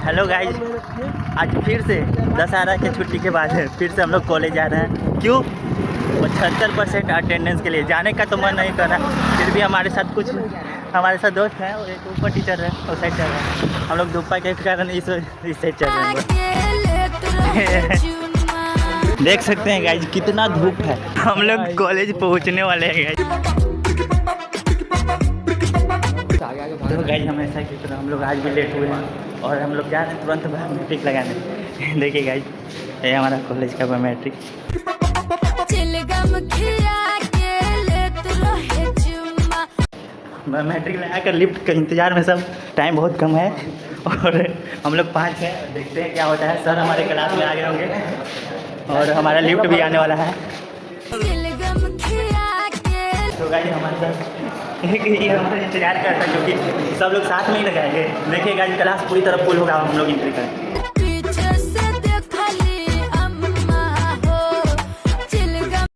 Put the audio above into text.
Hello guys, आज फिर से दशहरा की छुट्टी के बाद फिर से हम लोग कॉलेज जा रहे हैं। क्यों? 75% अटेंडेंस के लिए। जाने का तो मन नहीं कर रहा, फिर भी हमारे साथ दोस्त हैं और एक ऊपर टीचर है, उस साइड चल रहा है। हम लोग धूपा के कारण इस साइड चल रहे हैं। देख सकते हैं गाइस कितना धूप है। हम लोग कॉलेज पहुंचने वाले हैं गाइस। तो गाइस हमेशा की तरह हम लोग आज भी लेट हुए हैं और हम लोग जा रहे हैं तुरंत बायोमेट्रिक लगाने। देखिए गाइस, ये हमारा कॉलेज का बायोमेट्रिक। बायोमेट्रिक लगा कर लिफ्ट के इंतज़ार में सब, टाइम बहुत कम है और हम लोग 5 हैं। देखते हैं क्या होता है। सर हमारे क्लास में आ गए होंगे और हमारा लिफ्ट भी आने वाला है। तो गाइस हमारे साथ ये हमारा इंतजार करता है क्योंकि सब लोग साथ में ही लगाएंगे। देखिए गाइस क्लास पूरी तरह फुल होगा, हम लोग एंट्री करें।